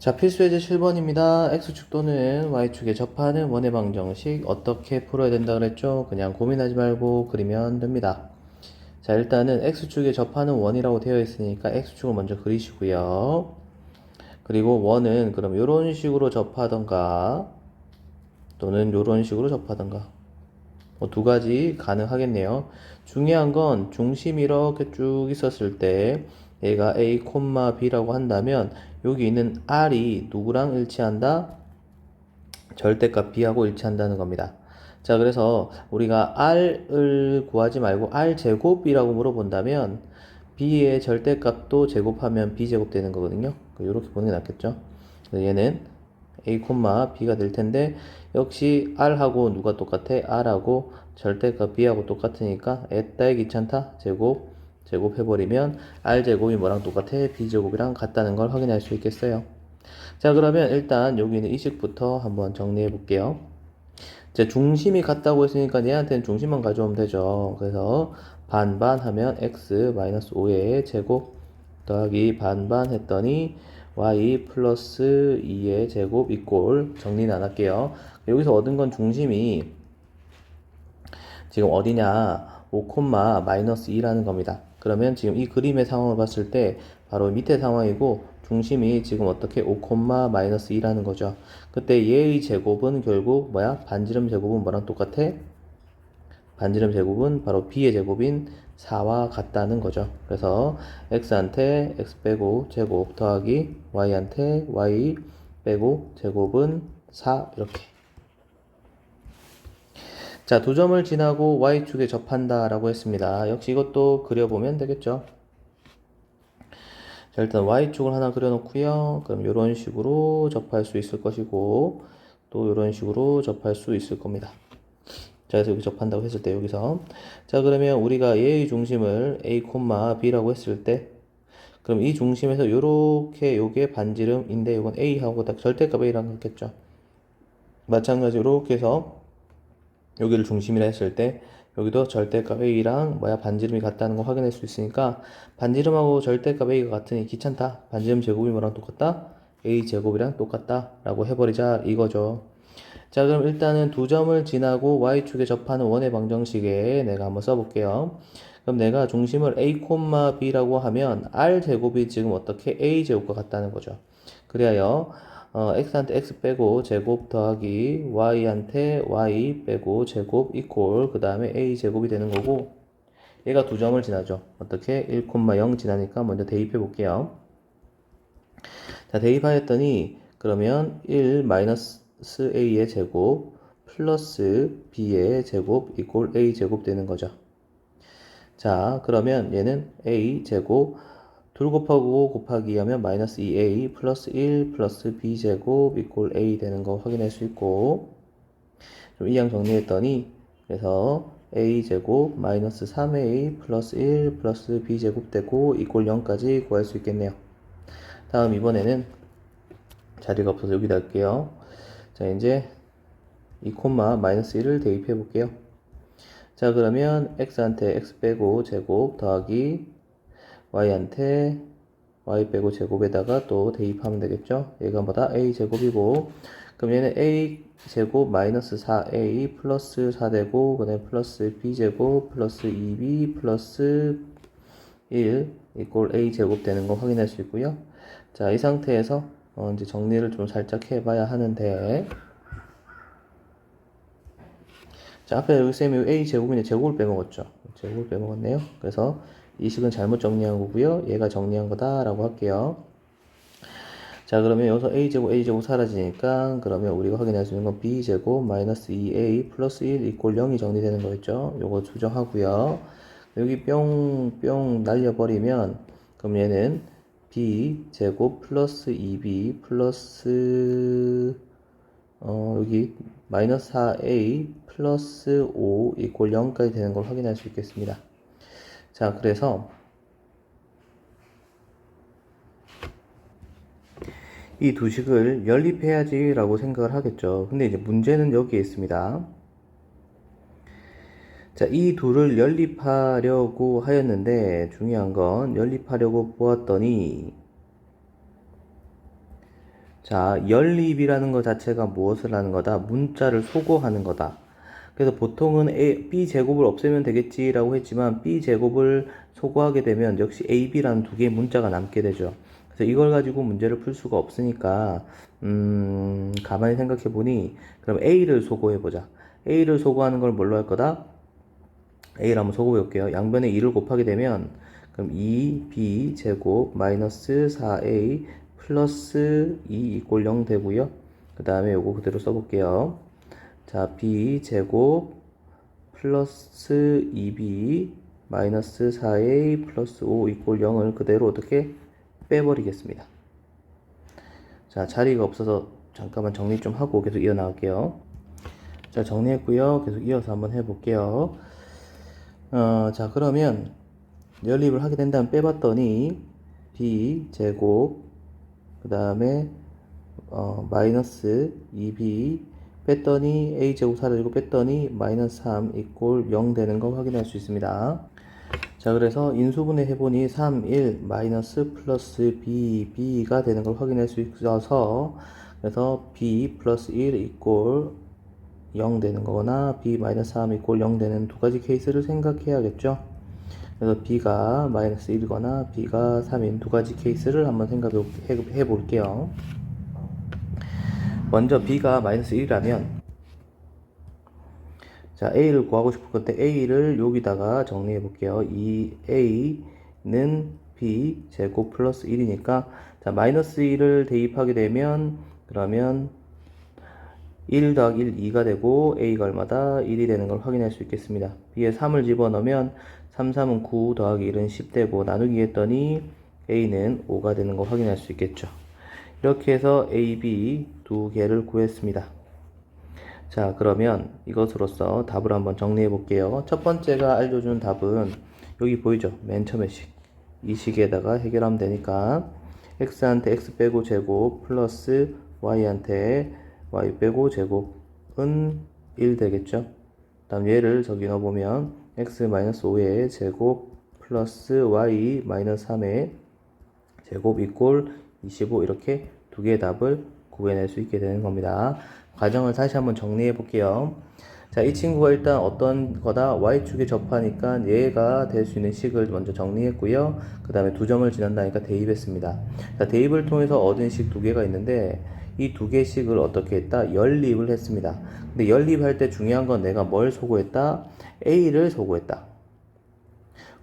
자, 필수 예제 7번입니다. X축 또는 Y축에 접하는 원의 방정식 어떻게 풀어야 된다 그랬죠? 그냥 고민하지 말고 그리면 됩니다. 자, 일단은 X축에 접하는 원이라고 되어 있으니까 X축을 먼저 그리시고요. 그리고 원은 그럼 이런 식으로 접하던가 또는 이런 식으로 접하던가 두 가지 가능하겠네요. 중요한 건 중심이 이렇게 쭉 있었을 때 얘가 A, B라고 한다면 여기 있는 R이 누구랑 일치한다? 절대값 B하고 일치한다는 겁니다. 자, 그래서 우리가 R을 구하지 말고 R제곱이라고 물어본다면 B의 절대값도 제곱하면 B제곱 되는 거거든요. 이렇게 보는 게 낫겠죠. 얘는 A, B가 될 텐데 역시 R하고 누가 똑같아? R하고 절대값 B하고 똑같으니까 애따에 귀찮다? 제곱해버리면 R제곱이 뭐랑 똑같아? B제곱이랑 같다는 걸 확인할 수 있겠어요. 자, 그러면 일단 여기 있는 이 식부터 한번 정리해 볼게요. 제 중심이 같다고 했으니까 얘한테는 중심만 가져오면 되죠. 그래서 반반 하면 x-5의 제곱 더하기 반반 했더니 y 플러스 2의 제곱 이꼴 정리는 안 할게요. 여기서 얻은 건 중심이 지금 어디냐? 5,-2라는 겁니다. 그러면 지금 이 그림의 상황을 봤을 때 바로 밑에 상황이고 중심이 지금 어떻게 5,-2라는 거죠. 그때 얘의 제곱은 결국 뭐야? 반지름 제곱은 뭐랑 똑같아? 반지름 제곱은 바로 b의 제곱인 4와 같다는 거죠. 그래서 x한테 x 빼고 제곱 더하기 y한테 y 빼고 제곱은 4 이렇게. 자, 두 점을 지나고 y축에 접한다 라고 했습니다. 역시 이것도 그려보면 되겠죠. 자, 일단 y축을 하나 그려놓고요. 그럼 이런 식으로 접할 수 있을 것이고 또 이런 식으로 접할 수 있을 겁니다. 자, 그래서 여기 접한다고 했을 때 여기서 자, 그러면 우리가 얘의 중심을 a, b라고 했을 때 그럼 이 중심에서 요렇게 요게 반지름인데 요건 a하고 딱 절대값 a랑 같겠죠. 마찬가지로 이렇게 해서 여기를 중심이라 했을 때 여기도 절대값 a랑 반지름이 같다는 거 확인할 수 있으니까 반지름하고 절대값 a가 같으니 귀찮다. 반지름 제곱이 뭐랑 똑같다? a 제곱이랑 똑같다 라고 해버리자 이거죠. 자, 그럼 일단은 두 점을 지나고 y축에 접하는 원의 방정식에 내가 한번 써볼게요. 그럼 내가 중심을 a, b라고 하면 r제곱이 지금 어떻게 a제곱과 같다는 거죠. 그래야 x한테 x 빼고 제곱 더하기 y한테 y 빼고 제곱 이꼴 그 다음에 a제곱이 되는 거고 얘가 두 점을 지나죠. 어떻게? 1,0 지나니까 먼저 대입해 볼게요. 자, 대입하였더니 그러면 1 마이너스 a의 제곱 플러스 b의 제곱 이꼴 a 제곱 되는 거죠. 자, 그러면 얘는 a 제곱 둘 곱하고 곱하기 하면 마이너스 2a 플러스 1 플러스 b 제곱 이꼴 a 되는 거 확인할 수 있고 좀 이 양 정리했더니 그래서 a 제곱 마이너스 3a 플러스 1 플러스 b 제곱 되고 이꼴 0까지 구할 수 있겠네요. 다음 이번에는 자리가 없어서 여기다 할게요. 자, 이제 2 마이너스 1을 대입해 볼게요. 자, 그러면 x한테 x 빼고 제곱 더하기 y한테 y 빼고 제곱에다가 또 대입하면 되겠죠. 얘가 뭐다? a 제곱이고 그럼 얘는 a 제곱 마이너스 4a 플러스 4 되고 그 다음에 플러스 b 제곱 플러스 2b 플러스 1 이꼴 a 제곱 되는 거 확인할 수 있고요. 자, 이 상태에서 이제 정리를 좀 살짝 해봐야 하는데 자, 앞에 여기 쌤이 a 제곱인데 제곱을 빼먹었죠. 제곱을 빼먹었네요. 그래서 이 식은 잘못 정리한 거고요. 얘가 정리한 거다라고 할게요. 자, 그러면 여기서 a제곱 사라지니까 그러면 우리가 확인할 수 있는 건 b제곱 마이너스 2a 플러스 1 이꼴 0이 정리되는 거였죠. 요거 수정하고요. 여기 뿅 날려버리면 그럼 얘는 b제곱 플러스 2b 플러스 여기 마이너스 4a 플러스 5 이꼴 0까지 되는 걸 확인할 수 있겠습니다. 자, 그래서 이 두 식을 연립해야지 라고 생각을 하겠죠. 근데 이제 문제는 여기에 있습니다. 자, 이 둘을 연립하려고 하였는데 중요한 건 연립하려고 보았더니 자, 연립이라는 것 자체가 무엇을 하는 거다? 문자를 소거하는 거다. 그래서 보통은 b제곱을 없애면 되겠지라고 했지만 b제곱을 소거하게 되면 역시 ab라는 두 개의 문자가 남게 되죠. 그래서 이걸 가지고 문제를 풀 수가 없으니까 가만히 생각해 보니 그럼 a를 소거해 보자. a를 소거하는 걸 뭘로 할 거다? a를 한번 소거해 볼게요. 양변에 2를 곱하게 되면 그럼 2b 제곱 마이너스 4a 플러스 2 이꼴 0 되고요. 그 다음에 요거 그대로 써볼게요. 자, b 제곱 플러스 2b 마이너스 4a 플러스 5 이꼴 0을 그대로 어떻게 빼버리겠습니다. 자, 자리가 없어서 잠깐만 정리 좀 하고 계속 이어나갈게요. 자, 정리했고요. 계속 이어서 한번 해볼게요. 자, 그러면 연립을 하게 된다면 빼봤더니 b 제곱 그 다음에 마이너스 2b 뺐더니 a 제곱 사라지고 뺐더니 마이너스 3 이꼴 0 되는 거 확인할 수 있습니다. 자, 그래서 인수분해 해보니 3, 1 마이너스 플러스 b, b가 되는 걸 확인할 수 있어서 그래서 b 플러스 1 이꼴 0 되는 거거나 b 마이너스 3 이꼴 0 되는 두 가지 케이스를 생각해야겠죠. 그래서 b가 마이너스 1이거나 b가 3인 두 가지 케이스를 한번 생각해 볼게요. 먼저 b가 마이너스 1이라면 자, a를 구하고 싶을 건데 a를 여기다가 정리해 볼게요. 이 a는 b 제곱 플러스 1이니까 자, 마이너스 1을 대입하게 되면 그러면 1 더하기 1, 2가 되고 a가 얼마다? 1이 되는 걸 확인할 수 있겠습니다. b에 3을 집어넣으면 3, 3은 9 더하기 1은 10 되고 나누기 했더니 a는 5가 되는 걸 확인할 수 있겠죠. 이렇게 해서 a, b 두 개를 구했습니다. 자, 그러면 이것으로써 답을 한번 정리해 볼게요. 첫 번째가 알려준 답은 여기 보이죠? 맨 처음에 이 식에다가 해결하면 되니까 x한테 x 빼고 제곱 플러스 y한테 y 빼고 제곱은 1 되겠죠. 다음 얘를 저기 넣어보면 x-5의 제곱 플러스 y-3의 제곱 이꼴 25 이렇게 두 개의 답을 구해낼 수 있게 되는 겁니다. 과정을 다시 한번 정리해 볼게요. 자, 이 친구가 일단 어떤 거다? y축에 접하니까 얘가 될 수 있는 식을 먼저 정리했고요. 그 다음에 두 점을 지난다니까 대입했습니다. 자, 대입을 통해서 얻은 식 두 개가 있는데 이 두 개씩을 어떻게 했다? 연립을 했습니다. 근데 연립할 때 중요한 건 내가 뭘 소거했다? a를 소거했다.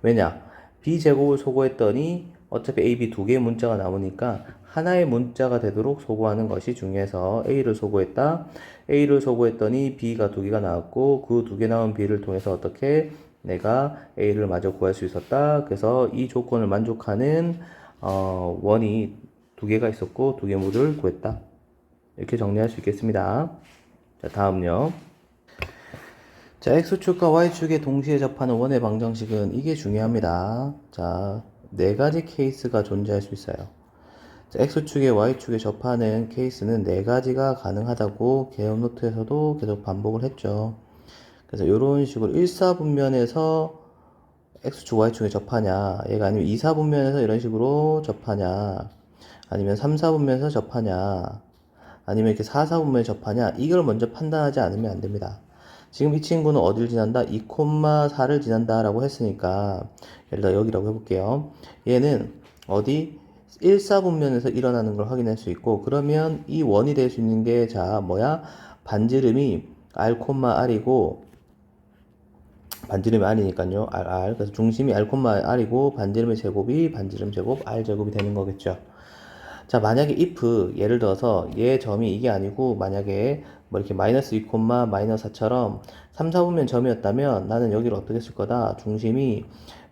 왜냐? b제곱을 소거했더니 어차피 a, b 두 개의 문자가 남으니까 하나의 문자가 되도록 소거하는 것이 중요해서 a를 소거했다. a를 소거했더니 b가 두 개가 나왔고 그 두 개 나온 b를 통해서 어떻게 내가 a를 마저 구할 수 있었다. 그래서 이 조건을 만족하는 원이 두 개가 있었고 두 개물을 구했다. 이렇게 정리할 수 있겠습니다. 자, 다음요. 자, x축과 y축에 동시에 접하는 원의 방정식은 이게 중요합니다. 자, 네 가지 케이스가 존재할 수 있어요. 자, x축에 y축에 접하는 케이스는 네 가지가 가능하다고 개요 노트에서도 계속 반복을 했죠. 그래서 이런 식으로 1사분면에서 x축 y축에 접하냐, 얘가 아니면 2사분면에서 이런 식으로 접하냐, 아니면 3사분면에서 접하냐, 아니면 이렇게 4사분면에 접하냐, 이걸 먼저 판단하지 않으면 안 됩니다. 지금 이 친구는 어디를 지난다? 2,4를 지난다 라고 했으니까 예를 들어 여기라고 해볼게요. 얘는 어디? 1사분면에서 일어나는 걸 확인할 수 있고 그러면 이 원이 될 수 있는 게 자 뭐야? 반지름이 r, r이고 반지름이 r이니까요. r. 그래서 중심이 r, r이고 반지름의 제곱이 반지름 제곱 r 제곱이 되는 거겠죠. 자, 만약에 if 예를 들어서 얘 점이 이게 아니고 만약에 뭐 이렇게 마이너스 2, 마이너스 4처럼 3, 4분면 점이었다면 나는 여기를 어떻게 쓸 거다? 중심이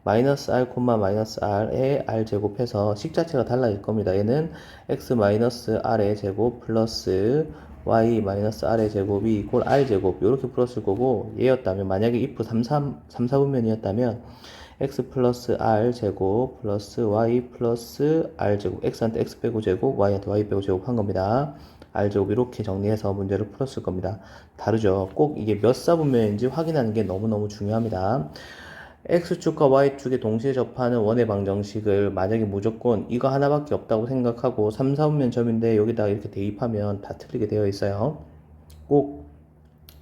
마이너스 r, 마이너스 r에 r 제곱해서 식 자체가 달라질 겁니다. 얘는 x 마이너스 r의 제곱 플러스 y 마이너스 r의 제곱이 이꼴 r 제곱 이렇게 풀었을 거고 얘였다면 만약에 if 3, 4분면이었다면 x 플러스 r 제곱 플러스 y 플러스 r 제곱 x한테 x 빼고 제곱 y한테 y 빼고 제곱 한 겁니다. r 제곱 이렇게 정리해서 문제를 풀었을 겁니다. 다르죠. 꼭 이게 몇 사분면인지 확인하는 게 너무너무 중요합니다. X축과 Y축에 동시에 접하는 원의 방정식을 만약에 무조건 이거 하나밖에 없다고 생각하고 3, 4분면 점인데 여기다가 이렇게 대입하면 다 틀리게 되어 있어요. 꼭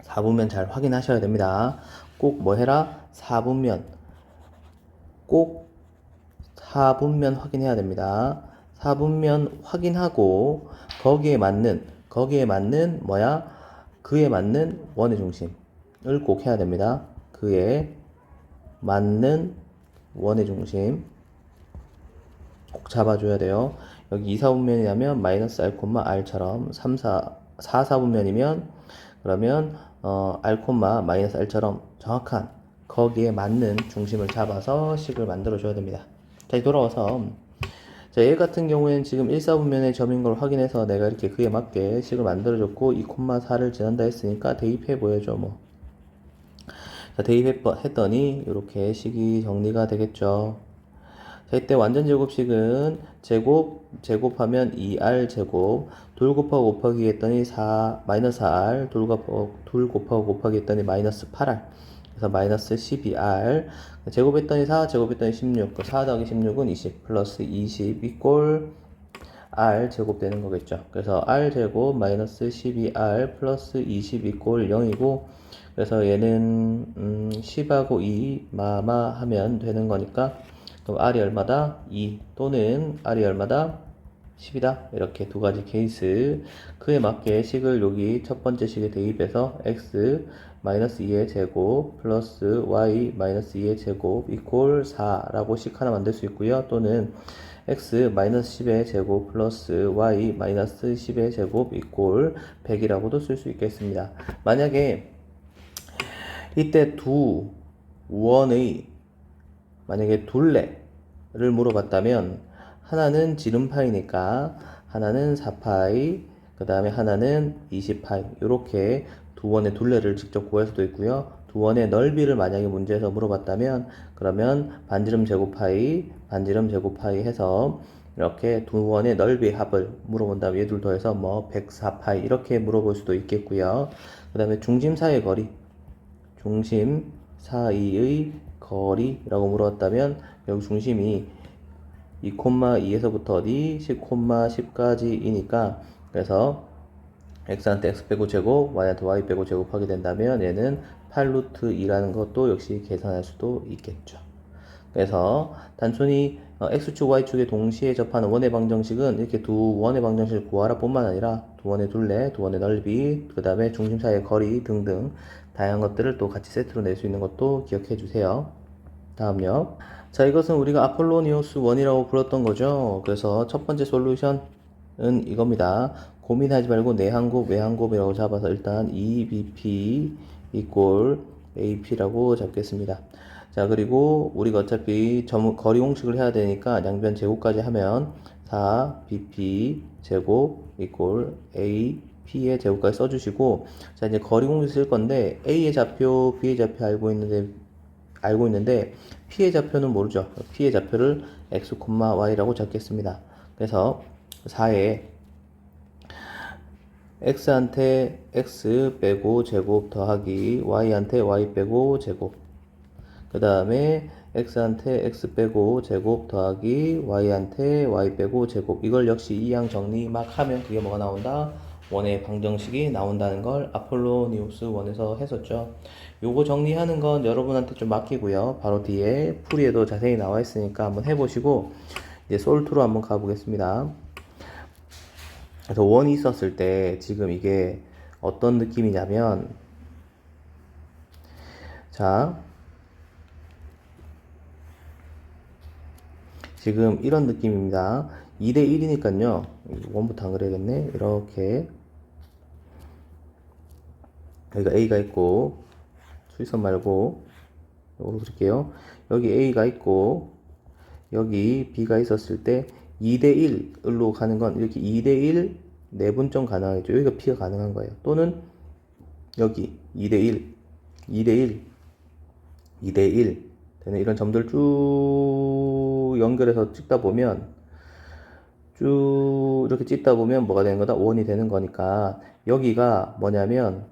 4분면 잘 확인하셔야 됩니다. 꼭 뭐 해라? 4분면. 꼭 4분면 확인해야 됩니다. 4분면 확인하고 거기에 맞는 뭐야? 그에 맞는 원의 중심을 꼭 해야 됩니다. 그에 맞는 원의 중심 꼭 잡아줘야 돼요. 여기 2, 4분면이라면 마이너스 R, R처럼 3, 4, 4, 4분면이면 그러면 R, 마이너스 R처럼 정확한 거기에 맞는 중심을 잡아서 식을 만들어 줘야 됩니다. 자, 돌아와서 자, 얘 같은 경우에는 지금 1, 4분면의 점인 걸 확인해서 내가 이렇게 그에 맞게 식을 만들어 줬고 2,4를 지난다 했으니까 대입해 보여줘 뭐. 자, 대입했더니 이렇게 식이 정리가 되겠죠. 자, 이때 완전 제곱식은 제곱하면 2R 제곱, 둘 곱하고 곱하기 했더니 마이너스 4R, 둘 곱하고 곱하기 했더니 마이너스 8R. 그래서 마이너스 12R. 제곱했더니 4, 제곱했더니 16. 4 더하기 16은 20, 플러스 20 이꼴 R 제곱 되는 거겠죠. 그래서 R 제곱 마이너스 12R 플러스 20 이꼴 0이고, 그래서 얘는 10하고 2 하면 되는 거니까 그럼 R이 얼마다? 2 또는 R이 얼마다? 10이다. 이렇게 두 가지 케이스 그에 맞게 식을 여기 첫 번째 식에 대입해서 x 마이너스 2의 제곱 플러스 y 마이너스 2의 제곱 이꼴 4라고 식 하나 만들 수 있고요. 또는 x 마이너스 10의 제곱 플러스 y 마이너스 10의 제곱 이꼴 100이라고도 쓸 수 있겠습니다. 만약에 이때 두 원의 만약에 둘레를 물어봤다면 하나는 지름파이니까 하나는 4파이 그 다음에 하나는 20파이 이렇게 두 원의 둘레를 직접 구할 수도 있고요. 두 원의 넓이를 만약에 문제에서 물어봤다면 그러면 반지름 제곱파이 반지름 제곱파이 해서 이렇게 두 원의 넓이의 합을 물어본다면 얘 둘 더해서 뭐 104파이 이렇게 물어볼 수도 있겠고요. 그 다음에 중심 사이의 거리 중심 사이의 거리라고 물었다면 여기 중심이 2,2에서부터 어디 10,10까지이니까 그래서 x한테 x 빼고 제곱 y한테 y 빼고 제곱하게 된다면 얘는 8루트 2라는 것도 역시 계산할 수도 있겠죠. 그래서 단순히 x축 y축에 동시에 접하는 원의 방정식은 이렇게 두 원의 방정식을 구하라 뿐만 아니라 두 원의 둘레, 두 원의 넓이, 그 다음에 중심 사이의 거리 등등 다양한 것들을 또 같이 세트로 낼 수 있는 것도 기억해 주세요. 다음요. 자, 이것은 우리가 아폴로니오스 1이라고 불렀던 거죠. 그래서 첫 번째 솔루션은 이겁니다. 고민하지 말고 내항곱, 외항곱이라고 잡아서 일단 2bp 이꼴 ap라고 잡겠습니다. 자, 그리고 우리가 어차피 거리 공식을 해야 되니까 양변 제곱까지 하면 4bp 제곱 이꼴 ap의 제곱까지 써주시고, 자, 이제 거리 공식 쓸 건데 a의 좌표, b의 좌표 알고 있는데 p의 좌표는 모르죠. p의 좌표를 x, y라고 잡겠습니다. 그래서 4에 x한테 x 빼고 제곱 더하기 y한테 y 빼고 제곱 그 다음에 x한테 x 빼고 제곱 더하기 y한테 y 빼고 제곱 이걸 역시 이항 정리 막 하면 그게 뭐가 나온다? 원의 방정식이 나온다는 걸 아폴로니우스 1에서 했었죠. 요거 정리하는 건 여러분한테 좀 맡기고요. 바로 뒤에 풀이에도 자세히 나와 있으니까 한번 해보시고 이제 솔2로 한번 가보겠습니다. 그래서 원이 있었을 때 지금 이게 어떤 느낌이냐면 자 지금 이런 느낌입니다. 2대 1이니까요. 원부터 안 그려야겠네. 이렇게 여기가 A가 있고 수직선 말고 요거 그릴게요. 여기 A가 있고 여기 B가 있었을 때 2대 1로 가는 건 이렇게 2대 1 내분점 가능하겠죠. 여기가 P가 가능한 거예요. 또는 여기 2대 1, 2대 1, 2대 1 되는 이런 점들 쭉 연결해서 찍다 보면 쭉 이렇게 찍다 보면 뭐가 되는 거다? 원이 되는 거니까 여기가 뭐냐면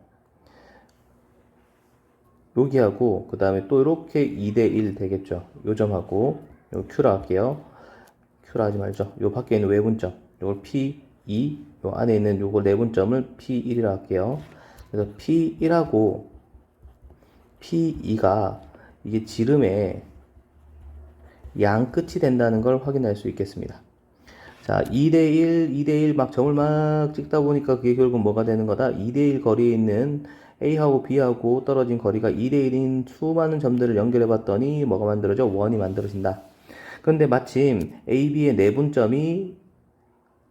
여기하고 그 다음에 또 이렇게 2대1 되겠죠. 요 점하고 요 Q라 할게요. Q라 하지 말죠. 요 밖에 있는 외분점 요걸 P2, 요 안에 있는 요거 내분점을 P1이라 할게요. 그래서 P1하고 P2가 이게 지름의 양 끝이 된다는 걸 확인할 수 있겠습니다. 자, 2대1, 2대1 막 점을 막 찍다 보니까 그게 결국 뭐가 되는 거다? 2대1 거리에 있는 A하고 B하고 떨어진 거리가 2대1인 수많은 점들을 연결해 봤더니 뭐가 만들어져? 원이 만들어진다. 그런데 마침 AB의 내분점이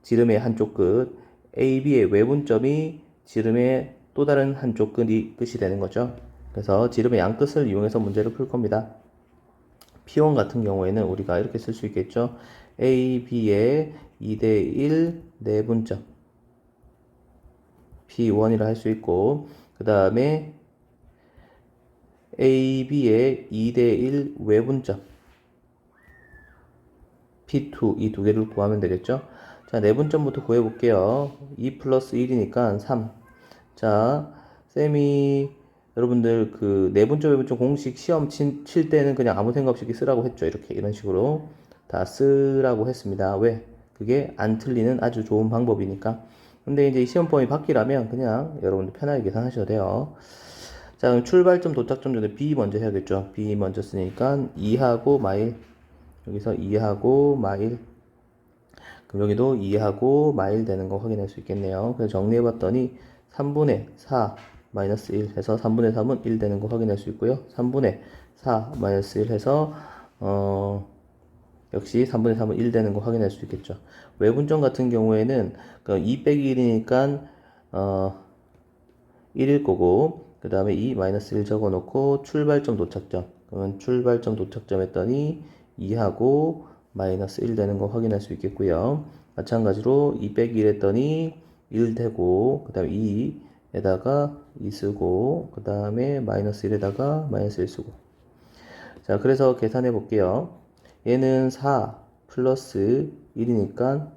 지름의 한쪽 끝, AB의 외분점이 지름의 또 다른 한쪽 끝이 되는 거죠. 그래서 지름의 양끝을 이용해서 문제를 풀 겁니다. P1 같은 경우에는 우리가 이렇게 쓸 수 있겠죠. AB의 2대1 내분점 P1이라 할 수 있고, 그 다음에 AB의 2대1 외분점 P2 이 두 개를 구하면 되겠죠. 자, 내분점부터 구해 볼게요. 2 플러스 1이니까 3. 자, 쌤이 여러분들 그 내분점 외분점 공식 시험 칠 때는 그냥 아무 생각 없이 쓰라고 했죠. 이렇게 이런 식으로 다 쓰라고 했습니다. 왜? 그게 안 틀리는 아주 좋은 방법이니까. 근데 이제 시험범위 바뀌라면 그냥 여러분들 편하게 계산하셔도 돼요. 자, 그럼 출발점 도착점 전에 B 먼저 해야겠죠. B 먼저 쓰니까 2하고 마일, 여기서 2하고 마일, 그럼 여기도 2하고 마일 되는 거 확인할 수 있겠네요. 그래서 정리해봤더니 3분의 4 마이너스 1 해서 3분의 3은 1 되는 거 확인할 수 있고요. 3분의 4 마이너스 1 해서 역시 3분의 3은 1 되는 거 확인할 수 있겠죠. 외분점 같은 경우에는 2 빼기 1이니까 1일 거고, 그 다음에 2 마이너스 1 적어 놓고 출발점 도착점, 그러면 출발점 도착점 했더니 2하고 마이너스 1 되는 거 확인할 수 있겠고요. 마찬가지로 2 빼기 1 했더니 1 되고, 그 다음에 2에다가 2 쓰고, 그 다음에 마이너스 1에다가 마이너스 1 쓰고. 자, 그래서 계산해 볼게요. 얘는 4 플러스 1이니까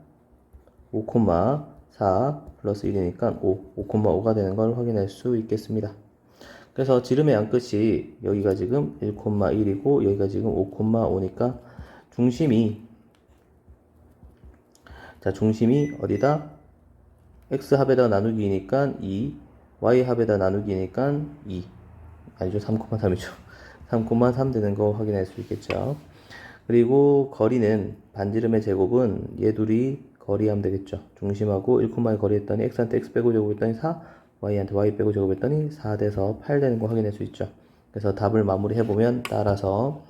5,4 플러스 1이니까 5,5가 되는 걸 확인할 수 있겠습니다. 그래서 지름의 양끝이 여기가 지금 1,1이고 여기가 지금 5,5니까 중심이 어디다? x합에다 나누기니까 2, y합에다 나누기니까 2, 아니죠, 3,3이죠. 3,3 되는 거 확인할 수 있겠죠. 그리고 거리는 반지름의 제곱은 얘 둘이 거리하면 되겠죠. 중심하고 1,1 거리 했더니 x한테 x 빼고 제곱했더니 4, y한테 y 빼고 제곱했더니 4 돼서 8 되는 거 확인할 수 있죠. 그래서 답을 마무리해보면 따라서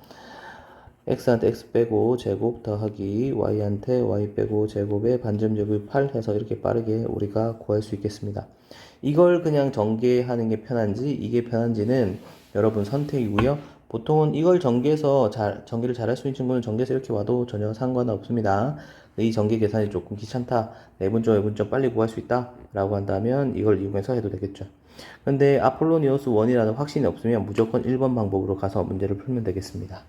x한테 x 빼고 제곱 더하기 y한테 y 빼고 제곱의 반지름 제곱이 8 해서 이렇게 빠르게 우리가 구할 수 있겠습니다. 이걸 그냥 전개하는 게 편한지 이게 편한지는 여러분 선택이고요. 보통은 이걸 전개해서 전개를 잘할 수 있는 친구는 전개해서 이렇게 와도 전혀 상관없습니다. 이 전개 계산이 조금 귀찮다, 내분점, 외분점 빨리 구할 수 있다 라고 한다면 이걸 이용해서 해도 되겠죠. 근데 아폴로니어스 1이라는 확신이 없으면 무조건 1번 방법으로 가서 문제를 풀면 되겠습니다.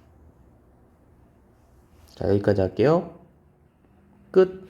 자, 여기까지 할게요. 끝.